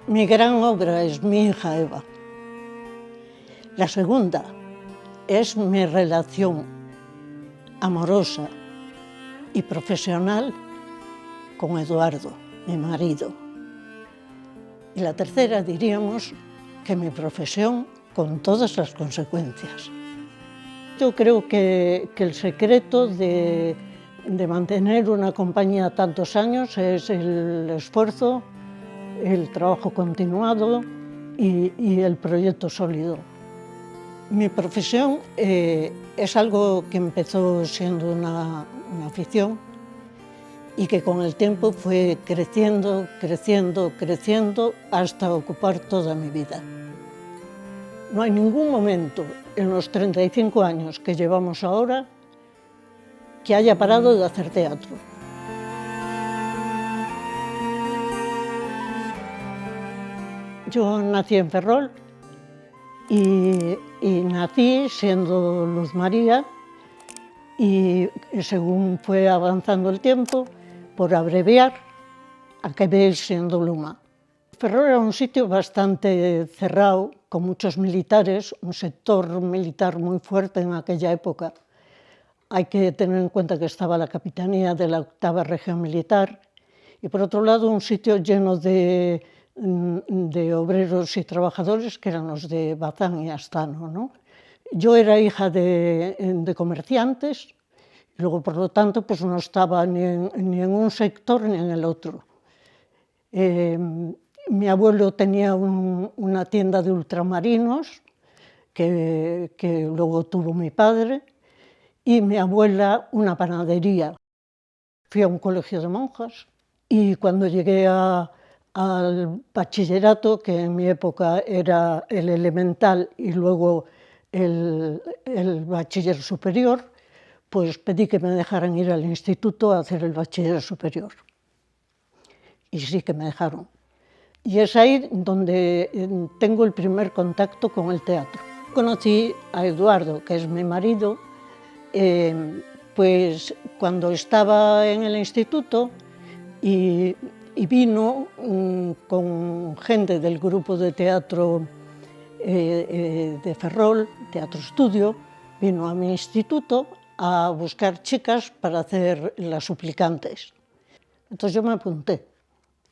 Mi gran obra es mi hija Eva. La segunda es mi relación amorosa y profesional con Eduardo, mi marido. Y la tercera diríamos que mi profesión con todas las consecuencias. Yo creo que el secreto de mantener una compañía tantos años es el esfuerzo, el trabajo continuado y el proyecto sólido. Mi profesión es algo que empezó siendo una afición y que con el tiempo fue creciendo, creciendo, creciendo hasta ocupar toda mi vida. No hay ningún momento en los 35 años que llevamos ahora que haya parado de hacer teatro. Yo nací en Ferrol y nací siendo Luz María y según fue avanzando el tiempo, por abreviar, acabé siendo Luma. Ferrol era un sitio bastante cerrado, con muchos militares, un sector militar muy fuerte en aquella época. Hay que tener en cuenta que estaba la capitanía de la 8ª Región Militar y por otro lado un sitio lleno de obreros y trabajadores que eran los de Bazán y Astano, ¿no? Yo era hija de comerciantes y luego por lo tanto pues no estaba ni en un sector ni en el otro. Mi abuelo tenía una tienda de ultramarinos que luego tuvo mi padre y mi abuela una panadería. Fui a un colegio de monjas y cuando llegué al bachillerato, que en mi época era el elemental y luego el bachiller superior, pues pedí que me dejaran ir al instituto a hacer el bachiller superior. Y sí que me dejaron. Y es ahí donde tengo el primer contacto con el teatro. Conocí a Eduardo, que es mi marido, pues cuando estaba en el instituto y vino con gente del grupo de teatro de Ferrol, Teatro Estudio, vino a mi instituto a buscar chicas para hacer Las Suplicantes. Entonces yo me apunté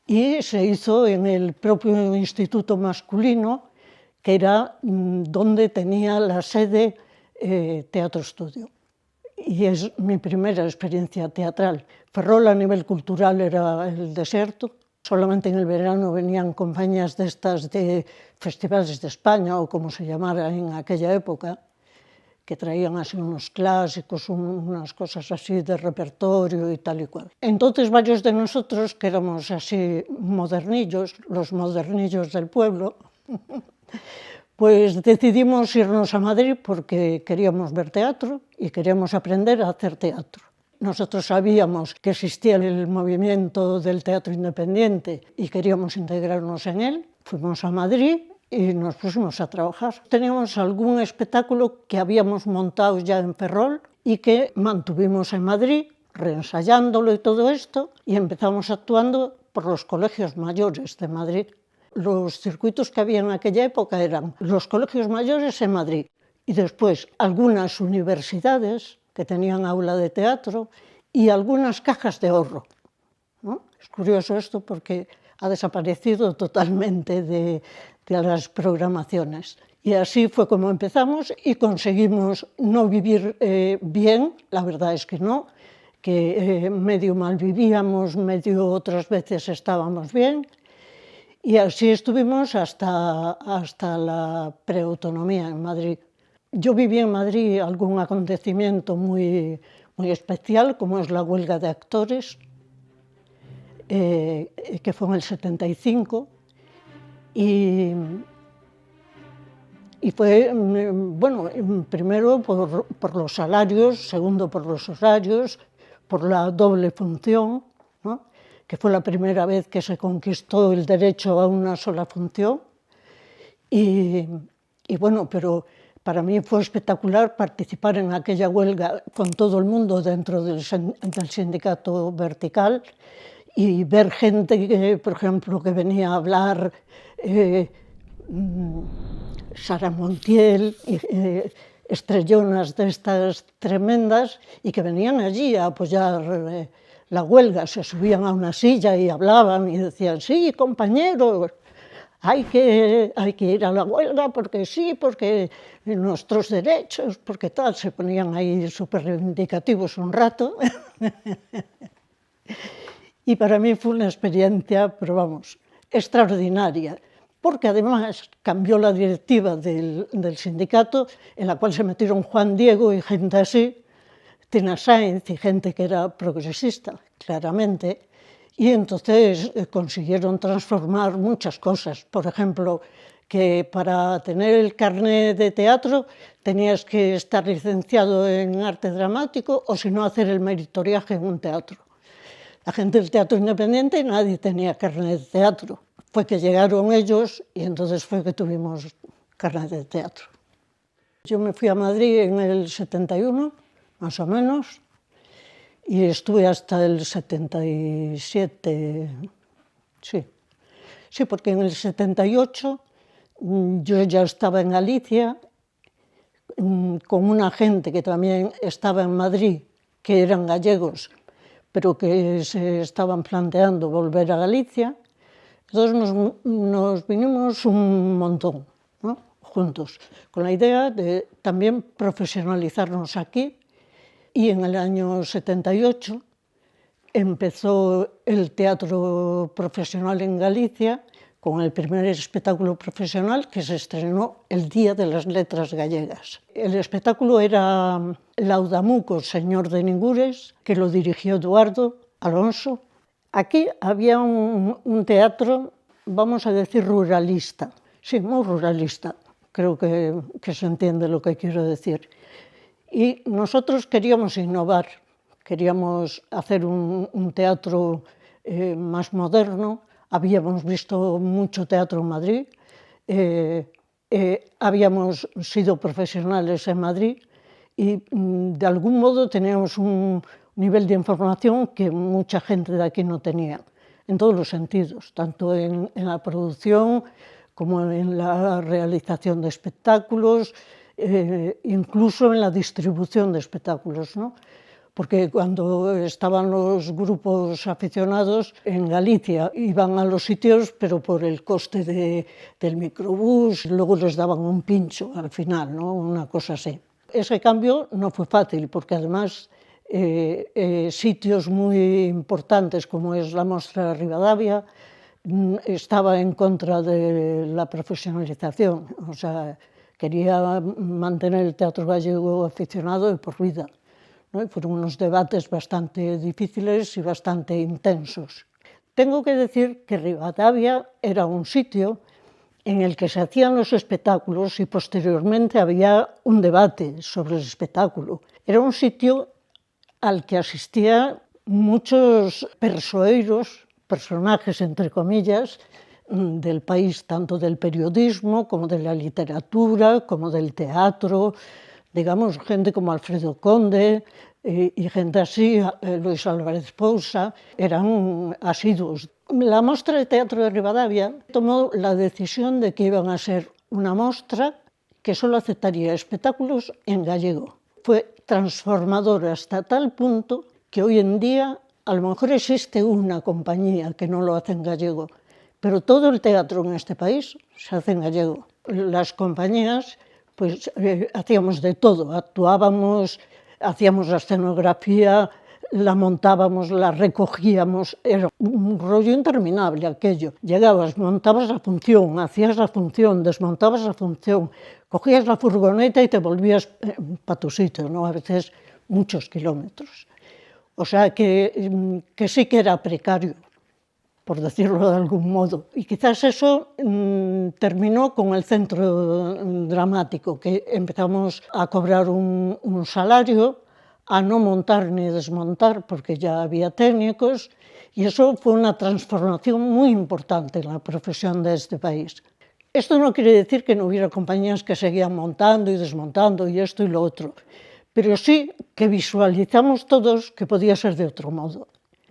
y se hizo en el propio instituto masculino, que era donde tenía la sede Teatro Estudio. Y es mi primera experiencia teatral. Ferrol a nivel cultural era el desierto. Solamente en el verano venían compañías de estas de festivales de España o como se llamara en aquella época, que traían así unos clásicos, unas cosas así de repertorio y tal y cual. Entonces varios de nosotros, que éramos así modernillos, los modernillos del pueblo, pues decidimos irnos a Madrid porque queríamos ver teatro y queríamos aprender a hacer teatro. Nosotros sabíamos que existía el movimiento del teatro independiente y queríamos integrarnos en él. Fuimos a Madrid y nos pusimos a trabajar. Teníamos algún espectáculo que habíamos montado ya en Ferrol y que mantuvimos en Madrid, reensayándolo y todo esto, y empezamos actuando por los colegios mayores de Madrid. Los circuitos que había en aquella época eran los colegios mayores en Madrid y después algunas universidades que tenían aula de teatro y algunas cajas de ahorro, ¿no? Es curioso esto porque ha desaparecido totalmente de las programaciones. Y así fue como empezamos y conseguimos no vivir bien, la verdad es que no, que medio mal vivíamos, medio otras veces estábamos bien. Y así estuvimos hasta la preautonomía en Madrid. Yo viví en Madrid algún acontecimiento muy especial, como es la huelga de actores, que fue en el 75, y fue, bueno, primero por los salarios, segundo por los horarios, por la doble función, ¿no? Que fue la primera vez que se conquistó el derecho a una sola función. Y bueno, pero Para mí fue espectacular participar en aquella huelga con todo el mundo dentro del sindicato vertical y ver gente que, por ejemplo, que venía a hablar Sara Montiel, estrellonas de estas tremendas, y que venían allí a apoyar la huelga, se subían a una silla y hablaban y decían, sí, compañeros, hay que ir a la huelga porque sí, porque nuestros derechos, porque tal, se ponían ahí súper reivindicativos un rato. Y para mí fue una experiencia, pero vamos, extraordinaria, porque además cambió la directiva del sindicato, en la cual se metieron Juan Diego y gente así, Tina Sainz y gente que era progresista, claramente, y entonces consiguieron transformar muchas cosas. Por ejemplo, que para tener el carnet de teatro tenías que estar licenciado en arte dramático o si no hacer el meritoriaje en un teatro. La gente del teatro independiente nadie tenía carnet de teatro. Fue que llegaron ellos y entonces fue que tuvimos carnet de teatro. Yo me fui a Madrid en el 71, más o menos, y estuve hasta el 77, sí, porque en el 78 yo ya estaba en Galicia con una gente que también estaba en Madrid, que eran gallegos, pero que se estaban planteando volver a Galicia. Entonces nos vinimos un montón, ¿no?, juntos, con la idea de también profesionalizarnos aquí. Y en el año 78 empezó el teatro profesional en Galicia, con el primer espectáculo profesional que se estrenó el Día de las Letras Gallegas. El espectáculo era Laudamuco, señor de Ningures, que lo dirigió Eduardo Alonso. Aquí había un teatro, vamos a decir, ruralista, sí, muy ruralista, creo que se entiende lo que quiero decir. Y nosotros queríamos innovar, queríamos hacer un teatro más moderno. Habíamos visto mucho teatro en Madrid, habíamos sido profesionales en Madrid y de algún modo teníamos un nivel de información que mucha gente de aquí no tenía, en todos los sentidos, tanto en la producción como en la realización de espectáculos, incluso en la distribución de espectáculos, ¿no? Porque cuando estaban los grupos aficionados en Galicia iban a los sitios, pero por el coste del microbús, luego les daban un pincho al final, ¿no?, una cosa así. Ese cambio no fue fácil, porque además sitios muy importantes como es la Mostra de Ribadavia estaba en contra de la profesionalización, o sea, quería mantener el teatro gallego aficionado de por vida, ¿no? Y fueron unos debates bastante difíciles y bastante intensos. Tengo que decir que Ribadavia era un sitio en el que se hacían los espectáculos y posteriormente había un debate sobre el espectáculo. Era un sitio al que asistían muchos persoeiros, personajes entre comillas, del país, tanto del periodismo como de la literatura, como del teatro, digamos, gente como Alfredo Conde y gente así, Luis Álvarez Pousa, eran asiduos. La Mostra de Teatro de Ribadavia tomó la decisión de que iban a ser una mostra que solo aceptaría espectáculos en gallego. Fue transformador hasta tal punto que hoy en día a lo mejor existe una compañía que no lo hace en gallego, pero todo el teatro en este país se hace en gallego. Las compañías, pues hacíamos de todo, actuábamos, hacíamos la escenografía, la montábamos, la recogíamos, era un rollo interminable aquello. Llegabas, montabas la función, hacías la función, desmontabas la función, cogías la furgoneta y te volvías para tu sitio, ¿no?, a veces muchos kilómetros. O sea que sí que era precario, por decirlo de algún modo. Y quizás eso terminó con el centro dramático, que empezamos a cobrar un salario, a no montar ni desmontar, porque ya había técnicos, y eso fue una transformación muy importante en la profesión de este país. Esto no quiere decir que no hubiera compañías que seguían montando y desmontando y esto y lo otro, pero sí que visualizamos todos que podía ser de otro modo.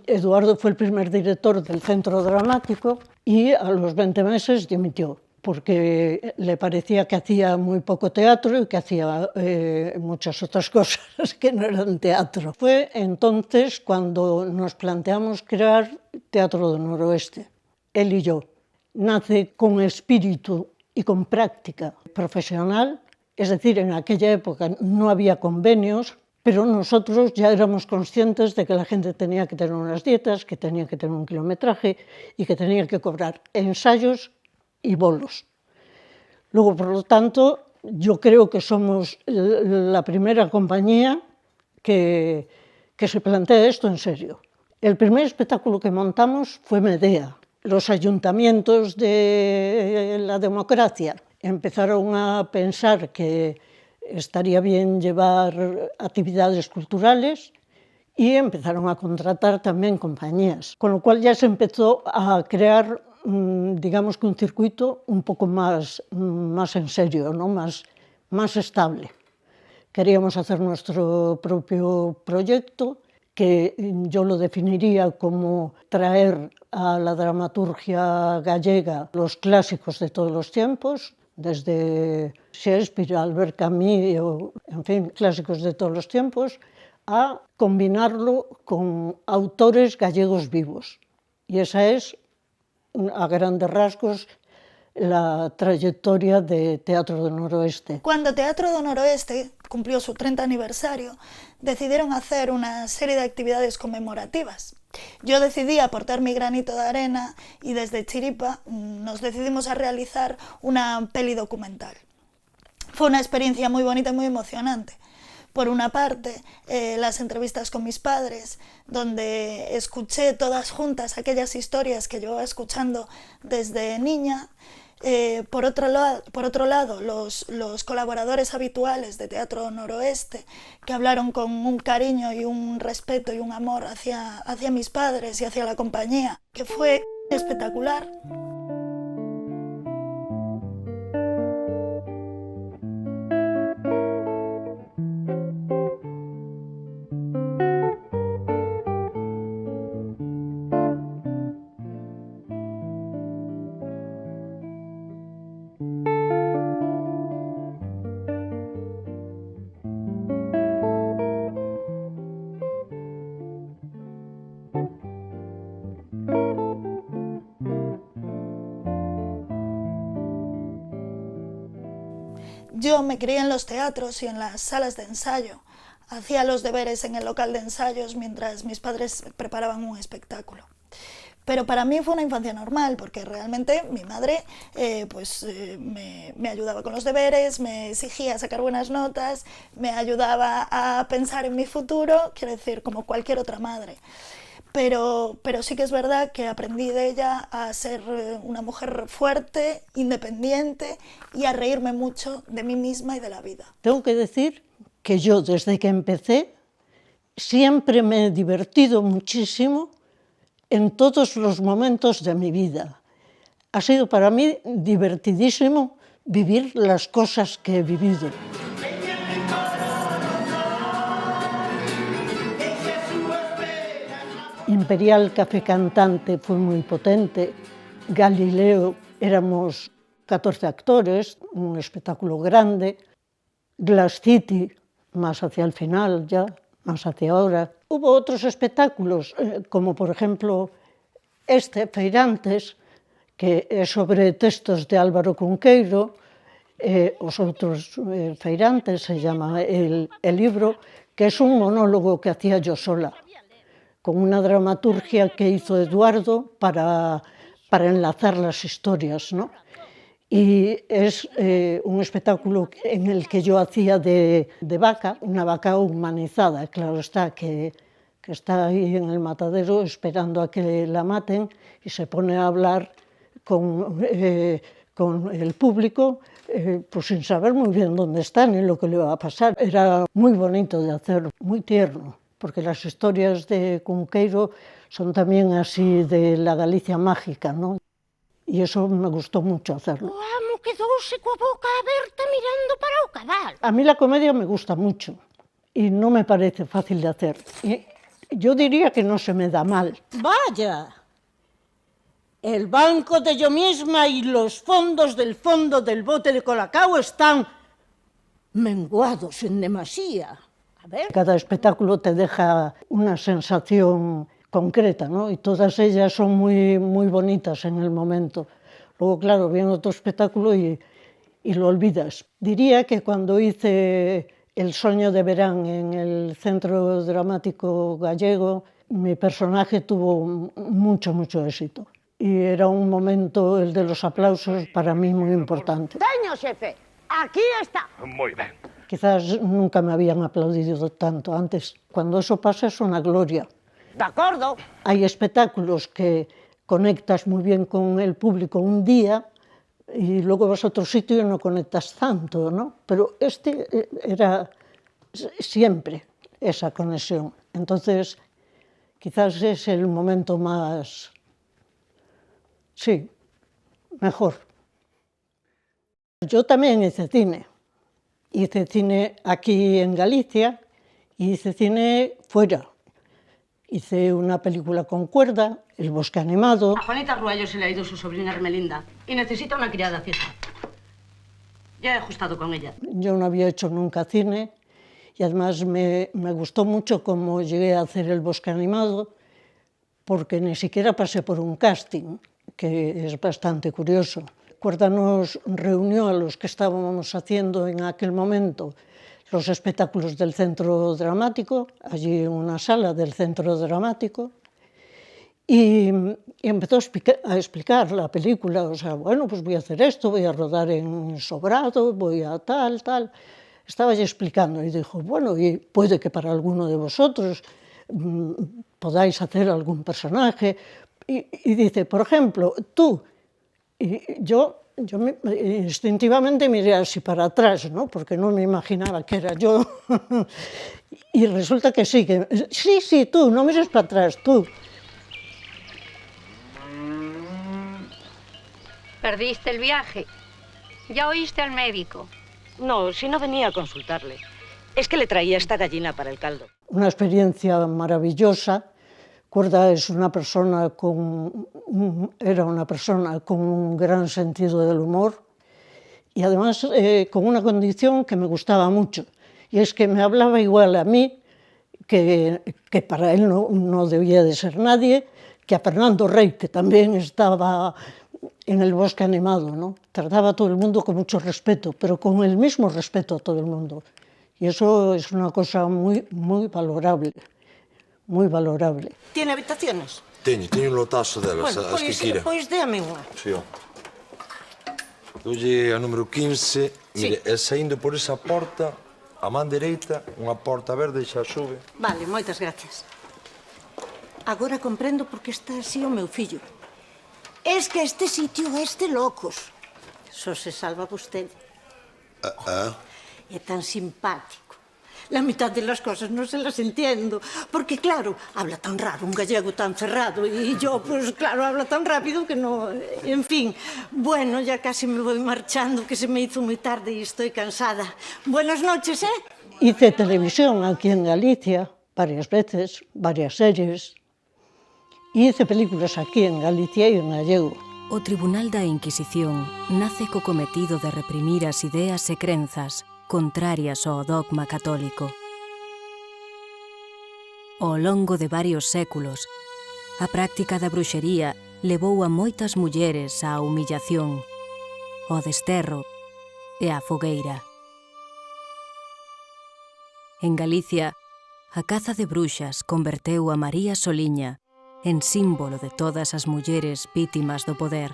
Eduardo fue el primer director del Centro Dramático y a los 20 meses dimitió, porque le parecía que hacía muy poco teatro y que hacía muchas otras cosas que no eran teatro. Fue entonces cuando nos planteamos crear Teatro do Noroeste, él y yo. Nace con espíritu y con práctica profesional, es decir, en aquella época no había convenios, pero nosotros ya éramos conscientes de que la gente tenía que tener unas dietas, que tenía que tener un kilometraje y que tenía que cobrar ensayos y bolos. Luego, por lo tanto, yo creo que somos la primera compañía que se plantea esto en serio. El primer espectáculo que montamos fue Medea. Los ayuntamientos de la democracia empezaron a pensar que estaría bien llevar actividades culturales y empezaron a contratar también compañías, con lo cual ya se empezó a crear, digamos que un circuito un poco más en serio, ¿no? más estable. Queríamos hacer nuestro propio proyecto, que yo lo definiría como traer a la dramaturgia gallega los clásicos de todos los tiempos, desde Shakespeare, Albert Camus, en fin, clásicos de todos los tiempos, a combinarlo con autores gallegos vivos. Y esa es, a grandes rasgos, la trayectoria de Teatro do Noroeste. Cuando Teatro do Noroeste cumplió su 30 aniversario, decidieron hacer una serie de actividades conmemorativas. Yo decidí aportar mi granito de arena y desde Chiripa nos decidimos a realizar una peli documental. Fue una experiencia muy bonita y muy emocionante. Por una parte, las entrevistas con mis padres, donde escuché todas juntas aquellas historias que llevaba escuchando desde niña. Por otro lado, los colaboradores habituales de Teatro Noroeste, que hablaron con un cariño y un respeto y un amor hacia mis padres y hacia la compañía, que fue espectacular. Yo me crié en los teatros y en las salas de ensayo. Hacía los deberes en el local de ensayos mientras mis padres preparaban un espectáculo. Pero para mí fue una infancia normal, porque realmente mi madre me ayudaba con los deberes, me exigía sacar buenas notas, me ayudaba a pensar en mi futuro, quiero decir, como cualquier otra madre. Pero sí que es verdad que aprendí de ella a ser una mujer fuerte, independiente y a reírme mucho de mí misma y de la vida. Tengo que decir que yo, desde que empecé, siempre me he divertido muchísimo en todos los momentos de mi vida. Ha sido para mí divertidísimo vivir las cosas que he vivido. Imperial Café Cantante fue muy potente. Galileo, éramos 14 actores, un espectáculo grande. Glass City, más hacia el final ya, más hacia ahora. Hubo otros espectáculos, como por ejemplo Feirantes, que es sobre textos de Álvaro Cunqueiro. Os outros Feirantes se llama el libro, que es un monólogo que hacía yo sola, con una dramaturgia que hizo Eduardo para enlazar las historias, ¿no? Y es un espectáculo en el que yo hacía de vaca, una vaca humanizada, claro está, que está ahí en el matadero esperando a que la maten y se pone a hablar con el público, pues sin saber muy bien dónde está ni lo que le va a pasar. Era muy bonito de hacer, muy tierno, porque las historias de Cunqueiro son también así de la Galicia mágica, ¿no? y eso me gustó mucho hacerlo. O amo quedouse coa boca aberta mirando para o cabal. A mí la comedia me gusta mucho y no me parece fácil de hacer. Y yo diría que no se me da mal. Vaya, el banco de yo misma y los fondos del fondo del bote de Colacao están menguados en demasía. A ver. Cada espectáculo te deja una sensación concreta, ¿no? Y todas ellas son muy, muy bonitas en el momento. Luego, claro, viene otro espectáculo y lo olvidas. Diría que cuando hice El Soño de Verán en el Centro Dramático Gallego, mi personaje tuvo mucho, mucho éxito. Y era un momento, el de los aplausos, para mí muy importante. Teño, xefe, aquí está. Moi ben. Quizás nunca me habían aplaudido tanto antes. Cuando eso pasa es una gloria. De acordo. Hay espectáculos que conectas muy bien con el público un día y luego vas a otro sitio y no conectas tanto, ¿no? Pero este era siempre esa conexión. Entonces, quizás es el momento más, sí, mejor. Yo también hice cine. Hice cine aquí en Galicia y hice cine fuera. Hice una película con cuerda, El Bosque Animado. A Juanita Ruallo se le ha ido su sobrina Hermelinda y necesita una criada fija. Ya he ajustado con ella. Yo no había hecho nunca cine y además me gustó mucho cómo llegué a hacer El Bosque Animado porque ni siquiera pasé por un casting, que es bastante curioso. Cuerda nos reunió a los que estábamos haciendo en aquel momento los espectáculos del Centro Dramático, allí en una sala del Centro Dramático, y empezó a explicar la película, o sea, bueno, pues voy a hacer esto, voy a rodar en Sobrado, voy a tal. Estaba ya explicando y dijo, bueno, y puede que para alguno de vosotros podáis hacer algún personaje. Y dice, por ejemplo, tú. Y yo instintivamente miré así para atrás, ¿no? Porque no me imaginaba que era yo. Y resulta que sí, sí, tú, no mires para atrás, tú. ¿Perdiste el viaje? ¿Ya oíste al médico? No, si no venía a consultarle. Es que le traía esta gallina para el caldo. Una experiencia maravillosa. Cuerda es era una persona con un gran sentido del humor y además con una condición que me gustaba mucho, y es que me hablaba igual a mí, que para él no debía de ser nadie, que a Fernando Rey, que también estaba en El Bosque Animado, ¿no? Trataba a todo el mundo con mucho respeto, pero con el mismo respeto a todo el mundo. Y eso es una cosa muy, muy valorable. Moi valorable. Tiene habitaciones? Teño un lotazo delas, Bueno, as que quira. pois déame unha. Sí, ó. Doulle a número 15, mire, e saindo por esa porta, a man dereita, unha porta verde xa sube. Vale, moitas gracias. Agora comprendo por que está así o meu fillo. Es que este sitio é de locos. Só se salva vostede. É tan simpático. La mitad de las cosas no se las entiendo, porque claro, habla tan raro, un gallego tan cerrado, y yo, pues claro, habla tan rápido que no... En fin, bueno, ya casi me voy marchando, que se me hizo muy tarde y estoy cansada. Buenas noches, ¿eh? Hice televisión aquí en Galicia varias veces, varias series, y hice películas aquí en Galicia e en gallego. O Tribunal da Inquisición nace co cometido de reprimir as ideas e crenzas contrarias ao dogma católico. Ao longo de varios séculos, a práctica da bruxería levou a moitas mulleres á humillación, ao desterro e á fogueira. En Galicia, a caza de bruxas converteu a María Soliña en símbolo de todas as mulleres vítimas do poder,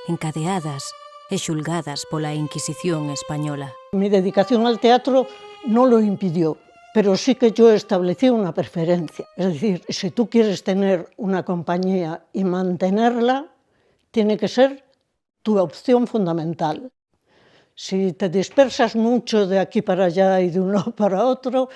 encadeadas e xulgadas pola Inquisición española. Mi dedicación al teatro no lo impidió, pero sí que yo establecí una preferencia. Es decir, si tú quieres tener una compañía y mantenerla, tiene que ser tu opción fundamental. Si te dispersas mucho de aquí para allá y de un lado para otro,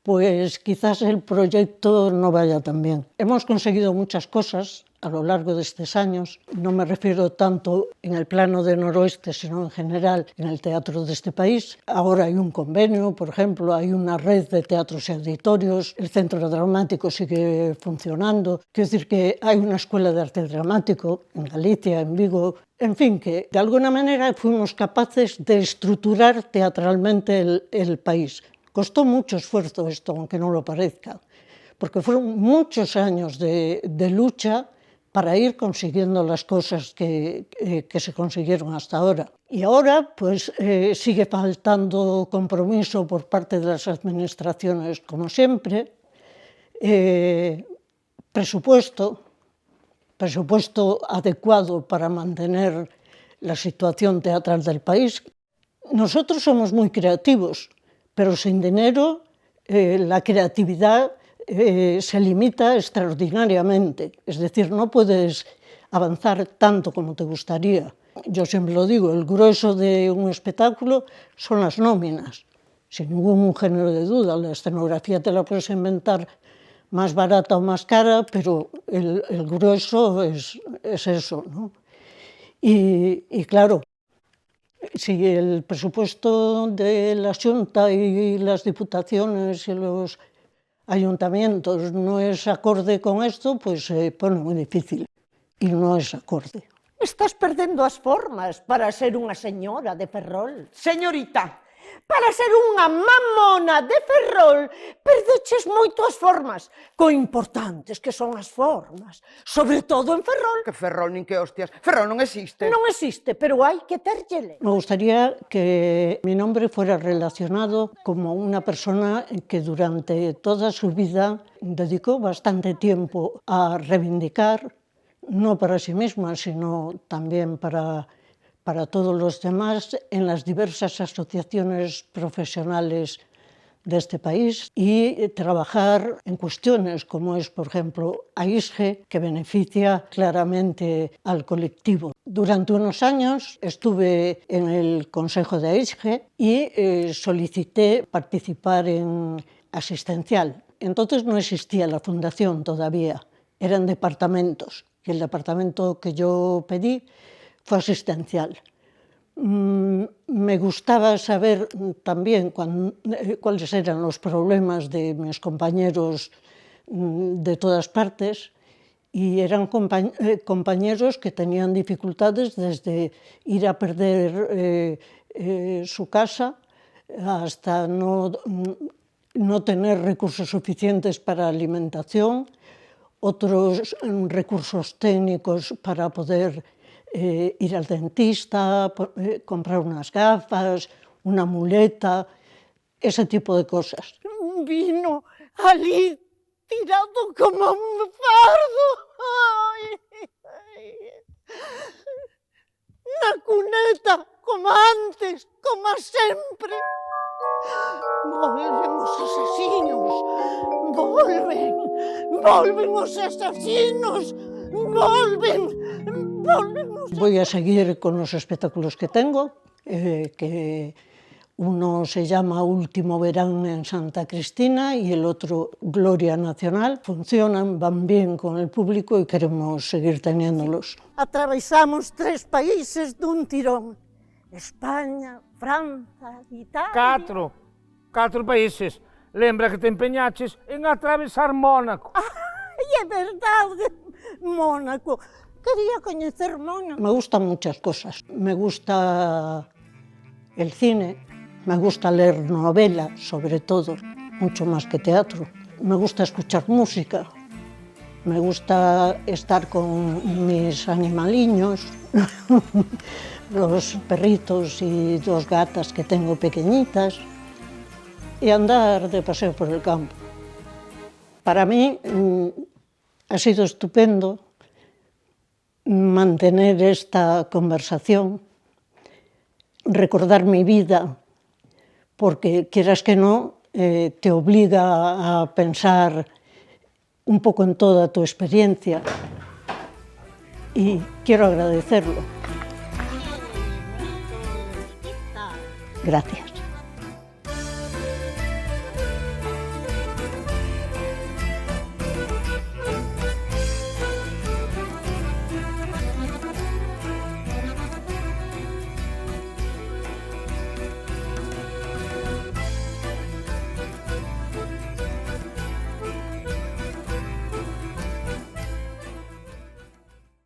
pues quizás el proyecto no vaya tan bien. Hemos conseguido muchas cosas a lo largo de estos años. No me refiero tanto en el plano de Noroeste, sino en general en el teatro de este país. Ahora hay un convenio, por ejemplo, hay una red de teatros y auditorios, el Centro Dramático sigue funcionando. Quiero decir que hay una escuela de arte dramático en Galicia, en Vigo. En fin, que de alguna manera fuimos capaces de estructurar teatralmente el país. Costó mucho esfuerzo esto, aunque no lo parezca, porque fueron muchos años de lucha para ir consiguiendo las cosas que se consiguieron hasta ahora. Y ahora pues sigue faltando compromiso por parte de las administraciones, como siempre, presupuesto adecuado para mantener la situación teatral del país. Nosotros somos muy creativos, pero sin dinero la creatividad se limita extraordinariamente. Es decir, no puedes avanzar tanto como te gustaría. Yo siempre lo digo, el grueso de un espectáculo son las nóminas, sin ningún género de duda. La escenografía te la puedes inventar más barata o más cara, pero el grueso es eso, ¿no? Y claro, si el presupuesto de la Xunta y las diputaciones y los ayuntamientos no es acorde con esto, pues se pone moi difícil. E non es acorde. Estás perdendo as formas para ser unha señora de Ferrol. Señorita, Para ser unha mamona de Ferrol, perdeches moito as formas, co importantes que son as formas, sobre todo en Ferrol. que Ferrol nin que hostias. Ferrol non existe. Non existe, pero hai que terlle. Me gustaría que mi nombre fuera relacionado como una persona que durante toda su vida dedicó bastante tiempo a reivindicar, no para sí misma, sino también para todos los demás, en las diversas asociaciones profesionales de este país y trabajar en cuestiones como es, por ejemplo, AISGE, que beneficia claramente al colectivo. Durante unos años estuve en el Consejo de AISGE y solicité participar en asistencial. Entonces no existía la fundación todavía, eran departamentos, y el departamento que yo pedí fue asistencial. Me gustaba saber también cuáles eran los problemas de mis compañeros de todas partes, y eran compañeros que tenían dificultades desde ir a perder su casa hasta no tener recursos suficientes para alimentación, otros recursos técnicos para poder ir al dentista, comprar unas gafas, una muleta, ese tipo de cosas. Vino ali tirado como un fardo. Ay, ay. Na cuneta, como antes, como sempre. Volven os asesinos, volven os asesinos, volven. Voy a seguir con los espectáculos que tengo, que uno se llama Último Verán en Santa Cristina y el otro Gloria Nacional. Funcionan, van bien con el público y queremos seguir teniéndolos. Atravesamos 3 países dun tirón. España, França, Italia... 4 países. Lembra que te empeñaches en atravesar Mónaco. Ai, é verdade, Mónaco. Quería coñecer Mónaco. Me gustan muchas cosas. Me gusta el cine, me gusta leer novela, sobre todo, mucho más que teatro. Me gusta escuchar música, me gusta estar con mis animaliños, los perritos y 2 gatas que tengo pequeñitas, y andar de paseo por el campo. Para mí ha sido estupendo mantener esta conversación, recordar mi vida, porque quieras que no, te obliga a pensar un poco en toda tu experiencia y quiero agradecerlo. Gracias.